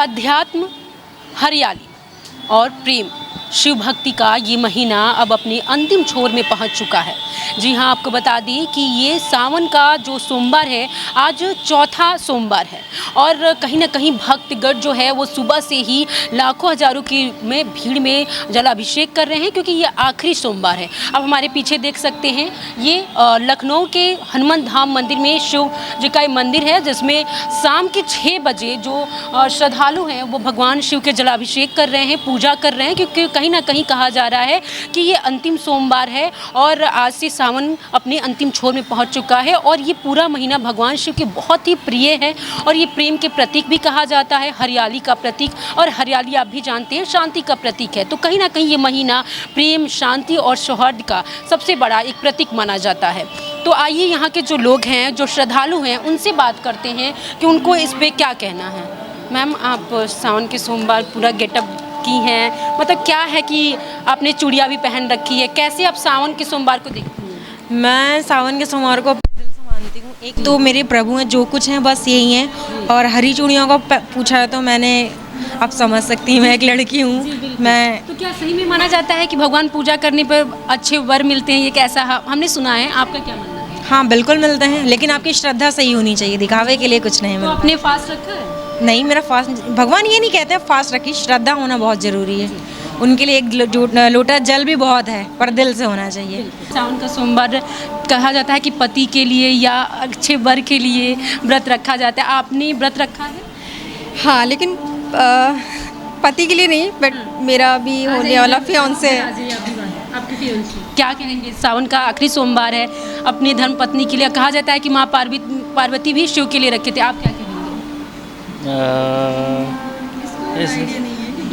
अध्यात्म, हरियाली और प्रेम, शिव भक्ति का ये महीना अब अपने अंतिम छोर में पहुंच चुका है। जी हां, आपको बता दें कि ये सावन का जो सोमवार है, आज चौथा सोमवार है और कहीं ना कहीं भक्तगण जो है वो सुबह से ही लाखों हजारों की में भीड़ में जलाभिषेक कर रहे हैं, क्योंकि ये आखिरी सोमवार है। अब हमारे पीछे देख सकते हैं, ये लखनऊ के हनुमान धाम मंदिर में शिव जी का मंदिर है, जिसमें शाम के 6 बजे जो श्रद्धालु हैं वो भगवान शिव के जलाभिषेक कर रहे हैं, पूजा कर रहे हैं, क्योंकि कहीं ना कहीं कहा जा रहा है कि ये अंतिम सोमवार है और आज से सावन अपने अंतिम छोर में पहुंच चुका है। और ये पूरा महीना भगवान शिव के बहुत ही प्रिय है और ये प्रेम के प्रतीक भी कहा जाता है, हरियाली का प्रतीक। और हरियाली आप भी जानते हैं शांति का प्रतीक है, तो कहीं ना कहीं ये महीना प्रेम, शांति और सौहार्द का सबसे बड़ा एक प्रतीक माना जाता है। तो आइए यहाँ के जो लोग हैं, जो श्रद्धालु हैं, उनसे बात करते हैं कि उनको इस पर क्या कहना है। मैम, आप सावन के सोमवार पूरा गेटअप की हैं, मतलब क्या है कि आपने चूड़ियाँ भी पहन रखी है, कैसे आप सावन के सोमवार को देखती हैं? मैं सावन के सोमवार को अपने दिल से मानती हूँ। एक तो मेरे प्रभु हैं, जो कुछ हैं बस यही हैं। और हरी चूड़ियों को पूछा है तो मैंने, आप समझ सकती हैं, मैं एक लड़की हूँ। मैं तो क्या सही में माना जाता है कि भगवान पूजा करने पर अच्छे वर मिलते हैं? ये कैसा हमने सुना है, आपका क्या मानना है? हाँ, बिल्कुल मिलते हैं, लेकिन आपकी श्रद्धा सही होनी चाहिए, दिखावे के लिए कुछ नहीं तो मिलता। आपने फास्ट रखा है? नहीं, मेरा फास्ट, भगवान ये नहीं कहते फास्ट रखी, श्रद्धा होना बहुत ज़रूरी है। उनके लिए एक लोटा जल भी बहुत है, पर दिल से होना चाहिए। सावन का सोमवार कहा जाता है कि पति के लिए या अच्छे वर के लिए व्रत रखा जाता है। आपने व्रत रखा है? हाँ, लेकिन पति के लिए नहीं, बट मेरा भी होने वाला फियांसे है। क्या कहेंगे? सावन का आखिरी सोमवार है, अपनी धर्म पत्नी के लिए कहा जाता है कि माँ पार्वती भी शिव के लिए रखे थे, आप क्या कहेंगे?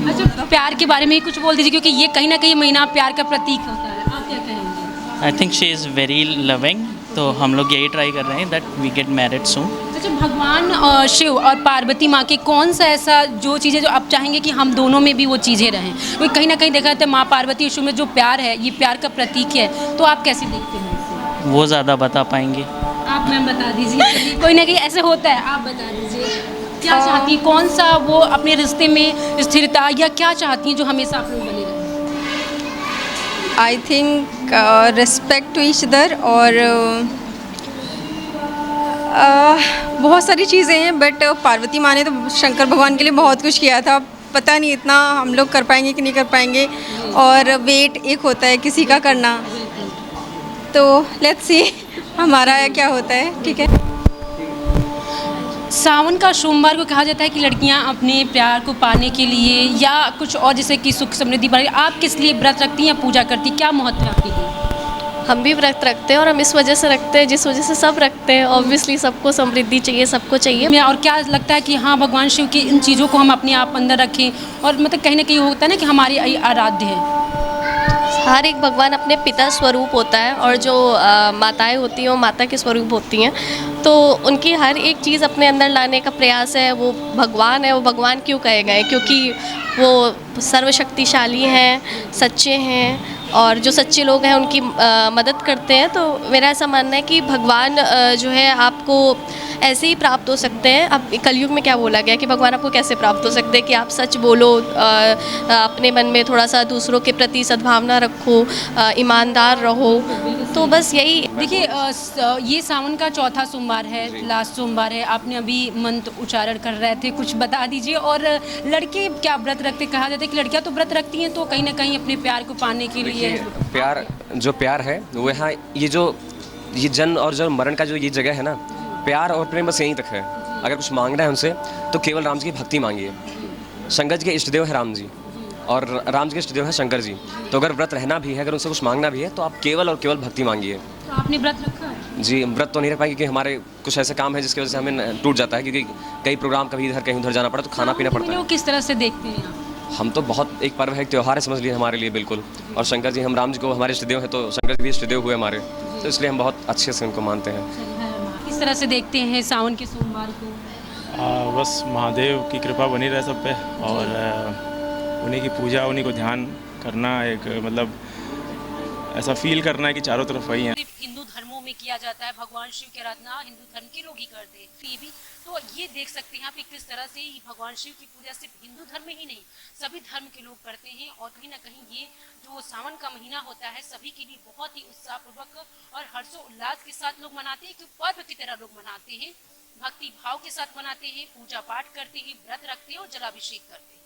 अच्छा, प्यार के बारे में ही कुछ बोल दीजिए, क्योंकि ये कहीं ना कहीं महीना प्यार का प्रतीक होता है। आप क्या कहेंगे? I think she is very loving, तो हम लोग यही ट्राई कर रहे हैं दैट वी गेट मैरिड सून। अच्छा, भगवान शिव और पार्वती माँ के कौन सा ऐसा जो चीज़ें जो आप चाहेंगे कि हम दोनों में भी वो चीज़ें रहें? क्योंकि कहीं ना कहीं देखा जाता है माँ पार्वती शिव में जो प्यार है, ये प्यार का प्रतीक है, तो आप कैसे देखते हैं इसे? वो ज़्यादा बता पाएंगे। आप मैम बता दीजिए। कोई ना कहीं ऐसे होता है, आप बता दीजिए क्या चाहती हैं, कौन सा वो अपने रिश्ते में स्थिरता, या क्या चाहती हैं जो हमेशा आप लोग बने रहें? I think respect to each other, और बहुत सारी चीज़ें हैं, बट पार्वती माँ ने तो शंकर भगवान के लिए बहुत कुछ किया था। पता नहीं इतना हम लोग कर पाएंगे कि नहीं कर पाएंगे, और वेट एक होता है किसी का करना, तो लेट्स सी हमारा क्या होता है। ठीक है। सावन का सोमवार को कहा जाता है कि लड़कियां अपने प्यार को पाने के लिए या कुछ और, जैसे कि सुख समृद्धि बढ़े, आप किस लिए व्रत रखती हैं, पूजा करती हैं, क्या महत्व है आपके लिए? हम भी व्रत रखते हैं, और हम इस वजह से रखते हैं जिस वजह से सब रखते हैं। ऑब्वियसली सबको समृद्धि चाहिए, सबको चाहिए। और क्या लगता है कि हाँ, भगवान शिव की इन चीज़ों को हम अपने आप अंदर रखें, और मतलब कहीं ना कहीं होता है ना कि हमारी आराध्य है। हर एक भगवान अपने पिता स्वरूप होता है, और जो माताएं होती हैं वो माता के स्वरूप होती हैं, तो उनकी हर एक चीज़ अपने अंदर लाने का प्रयास है। वो भगवान है, वो भगवान क्यों कहे गए? क्योंकि वो सर्वशक्तिशाली हैं, सच्चे हैं, और जो सच्चे लोग हैं उनकी मदद करते हैं। तो मेरा ऐसा मानना है कि भगवान जो है आपको ऐसे ही प्राप्त हो सकते हैं। अब कलयुग में क्या बोला गया कि भगवान आपको कैसे प्राप्त हो सकते हैं? कि आप सच बोलो, अपने मन में थोड़ा सा दूसरों के प्रति सद्भावना रखो, ईमानदार रहो, तो बस यही। देखिए, ये सावन का चौथा सोमवार है, लास्ट सोमवार है। आपने अभी मंत्र उच्चारण कर रहे थे, कुछ बता दीजिए। और लड़के क्या व्रत रखते? कहा जाता है कि लड़कियां तो व्रत रखती हैं तो कहीं ना कहीं अपने प्यार को पाने के लिए। प्यार, जो प्यार है वो यहाँ, ये जन्म और जो मरण का जो ये जगह है ना, प्यार और प्रेम बस यहीं तक है। अगर कुछ मांगना है उनसे तो केवल राम जी की भक्ति मांगिए। शंकर जी के इष्ट देव है राम जी, और राम जी के इष्ट देव है शंकर जी। तो अगर व्रत रहना भी है, अगर उनसे कुछ मांगना भी है, तो आप केवल और केवल भक्ति मांगिए। तो आपने व्रत रखा है? जी, व्रत तो नहीं रह पाएगी, क्योंकि हमारे कुछ ऐसे काम है जिसकी वजह से हमें टूट जाता है, क्योंकि कई प्रोग्राम कभी इधर कहीं उधर जाना पड़ा, तो खाना पीना पड़ता है। वो किस तरह से देखते हैं आप? हम तो बहुत एक पर्व है, एक त्यौहार है, समझ लिए हमारे लिए बिल्कुल। और शंकर जी, हम राम जी को हमारे इष्टदेव हैं, तो शंकर जी भी इष्टदेव हुए हमारे, तो इसलिए हम बहुत अच्छे से उनको मानते हैं। किस तरह से देखते हैं सावन के सोमवार को? बस महादेव की कृपा बनी रहे सब पे, और उन्हीं की पूजा, उन्हीं को ध्यान करना, एक मतलब ऐसा फील करना है कि चारों तरफ वही हैं। हिंदू धर्मों में किया किया जाता है, भगवान शिव की आराधना हिंदू धर्म के लोग ही करते हैं। तो ये भी तो ये देख सकते हैं आप कि किस तरह से भगवान शिव की पूजा सिर्फ हिंदू धर्म में ही नहीं सभी धर्म के लोग करते हैं। और कहीं ना कहीं ये जो सावन का महीना होता है सभी के लिए बहुत ही उत्साहपूर्वक और हर्षोल्लास के साथ लोग मनाते हैं, क्योंकि पर्व की तरह लोग मनाते हैं, भक्ति भाव के साथ मनाते हैं, पूजा पाठ करते हैं, व्रत रखते हैं और जलाभिषेक करते हैं।